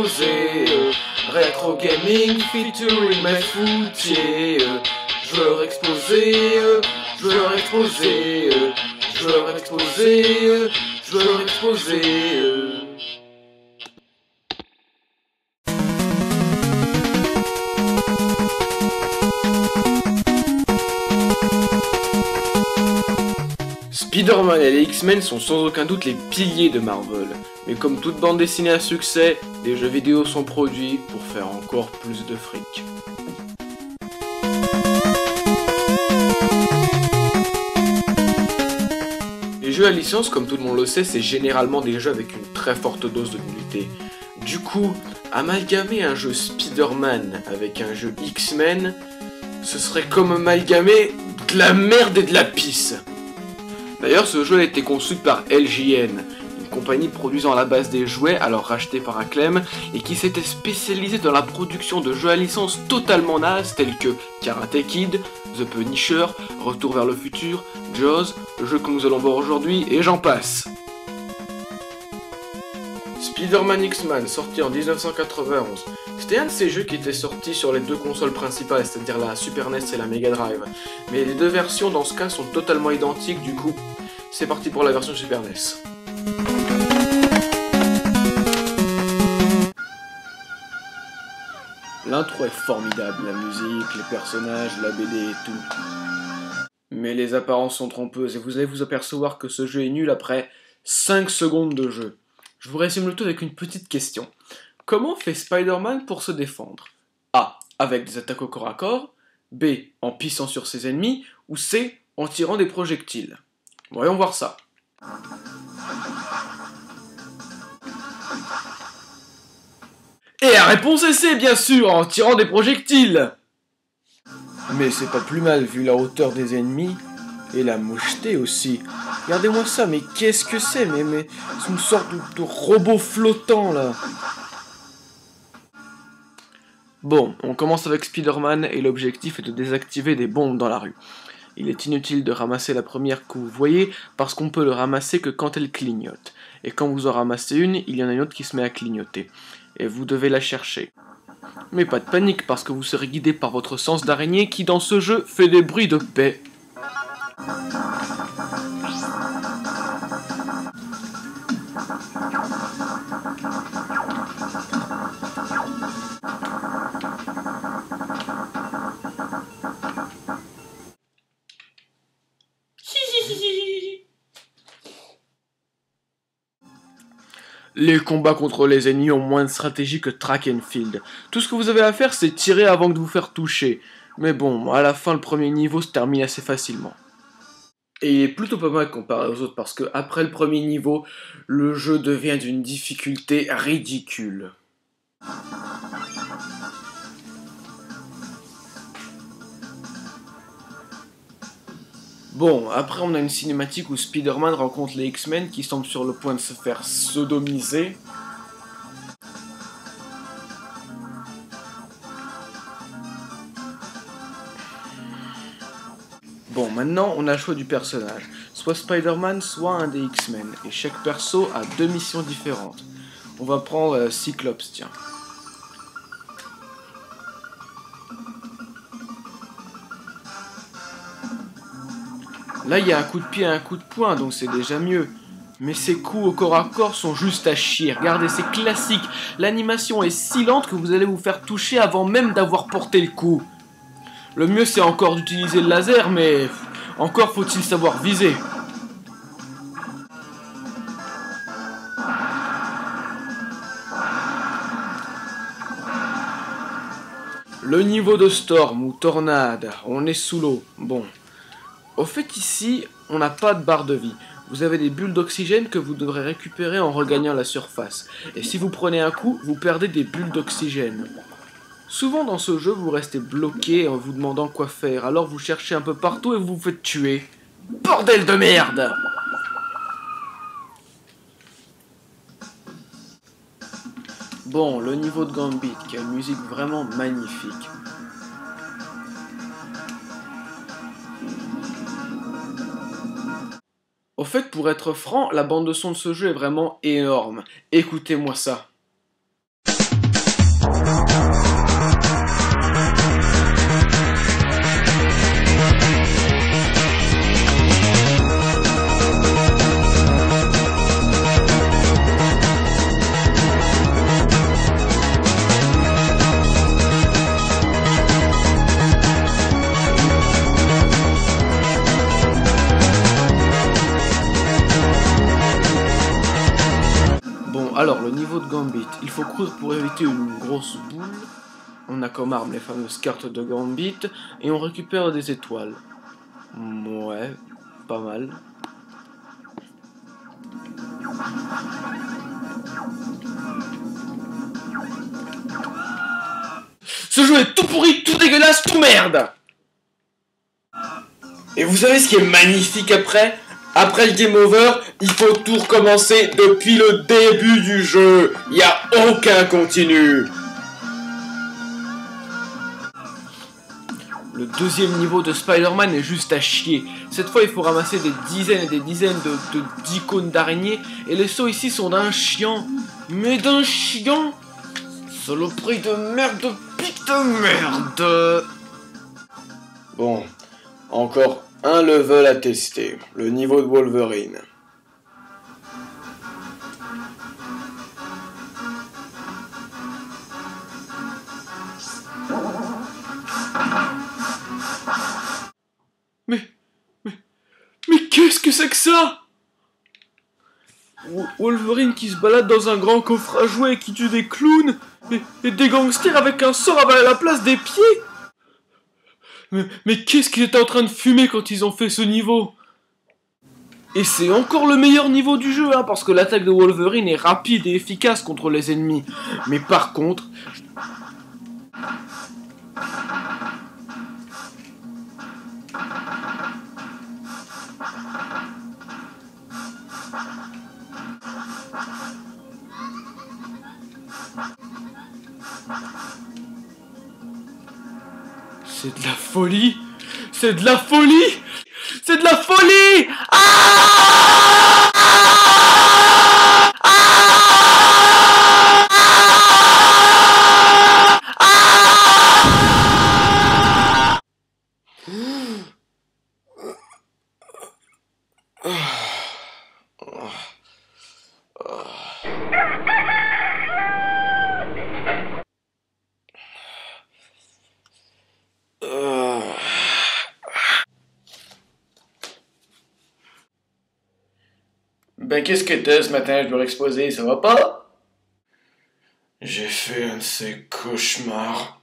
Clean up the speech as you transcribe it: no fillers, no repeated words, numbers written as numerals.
exposer Retro gaming featuring mes foutiers. Je veux leur exposer, je veux leur exposer, je veux leur exposer, je veux leur exposer. Spider-Man et les X-Men sont sans aucun doute les piliers de Marvel, mais comme toute bande dessinée à succès, les jeux vidéo sont produits pour faire encore plus de fric. Les jeux à licence, comme tout le monde le sait, c'est généralement des jeux avec une très forte dose de nullité. Du coup, amalgamer un jeu Spider-Man avec un jeu X-Men, ce serait comme amalgamer de la merde et de la pisse. D'ailleurs, ce jeu a été conçu par LJN, une compagnie produisant à la base des jouets, alors rachetée par Acclaim, et qui s'était spécialisée dans la production de jeux à licence totalement nazes tels que Karate Kid, The Punisher, Retour vers le futur, Jaws, le jeu que nous allons voir aujourd'hui, et j'en passe. Spider-Man X-Men, sorti en 1991, c'était un de ces jeux qui était sorti sur les deux consoles principales, c'est-à-dire la Super NES et la Mega Drive. Mais les deux versions dans ce cas sont totalement identiques, du coup, c'est parti pour la version Super NES. L'intro est formidable, la musique, les personnages, la BD et tout. Mais les apparences sont trompeuses et vous allez vous apercevoir que ce jeu est nul après 5 secondes de jeu. Je vous résume le tout avec une petite question. Comment fait Spider-Man pour se défendre? A. Avec des attaques au corps à corps. B. En pissant sur ses ennemis. Ou C. En tirant des projectiles. Voyons voir ça. Et la réponse est C, bien sûr, en tirant des projectiles. Mais c'est pas plus mal vu la hauteur des ennemis. Et la moucheté aussi. Regardez-moi ça, mais qu'est-ce que c'est? Mais c'est une sorte de robot flottant, là. Bon, on commence avec Spider-Man et l'objectif est de désactiver des bombes dans la rue. Il est inutile de ramasser la première que vous voyez, parce qu'on peut le ramasser que quand elle clignote. Et quand vous en ramassez une, il y en a une autre qui se met à clignoter. Et vous devez la chercher. Mais pas de panique, parce que vous serez guidé par votre sens d'araignée qui, dans ce jeu, fait des bruits de paix. Les combats contre les ennemis ont moins de stratégie que Track and Field. Tout ce que vous avez à faire, c'est tirer avant de vous faire toucher. Mais bon, à la fin, le premier niveau se termine assez facilement. Et il est plutôt pas mal comparé aux autres, parce que après le premier niveau, le jeu devient d'une difficulté ridicule. Bon, après on a une cinématique où Spider-Man rencontre les X-Men qui semblent sur le point de se faire sodomiser. Bon, maintenant on a le choix du personnage. Soit Spider-Man, soit un des X-Men. Et chaque perso a 2 missions différentes. On va prendre Cyclops, tiens. Là, il y a un coup de pied et un coup de poing, donc c'est déjà mieux. Mais ces coups au corps à corps sont juste à chier. Regardez, c'est classique. L'animation est si lente que vous allez vous faire toucher avant même d'avoir porté le coup. Le mieux, c'est encore d'utiliser le laser, mais encore faut-il savoir viser. Le niveau de Storm ou Tornade, on est sous l'eau. Bon. Au fait, ici, on n'a pas de barre de vie. Vous avez des bulles d'oxygène que vous devrez récupérer en regagnant la surface. Et si vous prenez un coup, vous perdez des bulles d'oxygène. Souvent dans ce jeu, vous restez bloqué en vous demandant quoi faire. Alors vous cherchez un peu partout et vous vous faites tuer. Bordel de merde! Bon, le niveau de Gambit, qui a une musique vraiment magnifique. Au fait, pour être franc, la bande de son de ce jeu est vraiment énorme. Écoutez-moi ça. Gambit. Il faut courir pour éviter une grosse boule. On a comme arme les fameuses cartes de Gambit. Et on récupère des étoiles. Ouais, pas mal. Ce jeu est tout pourri, tout dégueulasse, tout merde! Et vous savez ce qui est magnifique après? Après le game over, il faut tout recommencer depuis le début du jeu. Il n'y a aucun continu. Le deuxième niveau de Spider-Man est juste à chier. Cette fois, il faut ramasser des dizaines et des dizaines d'icônes d'araignées. Et les sauts ici sont d'un chiant. Mais d'un chiant! Saloperie de merde, de pique de merde! Bon, encore un level à tester, le niveau de Wolverine. Mais qu'est-ce que c'est que ça? Wolverine qui se balade dans un grand coffre à jouets et qui tue des clowns et des gangsters avec un sort à la place des pieds? Mais qu'est-ce qu'ils étaient en train de fumer quand ils ont fait ce niveau? Et c'est encore le meilleur niveau du jeu, hein, parce que l'attaque de Wolverine est rapide et efficace contre les ennemis. Mais par contre... C'est de la folie! C'est de la folie! C'est de la folie! Ah! Ben qu'est-ce que t'as ce matin, je dois l'exposer, ça va pas? J'ai fait un de ces cauchemars.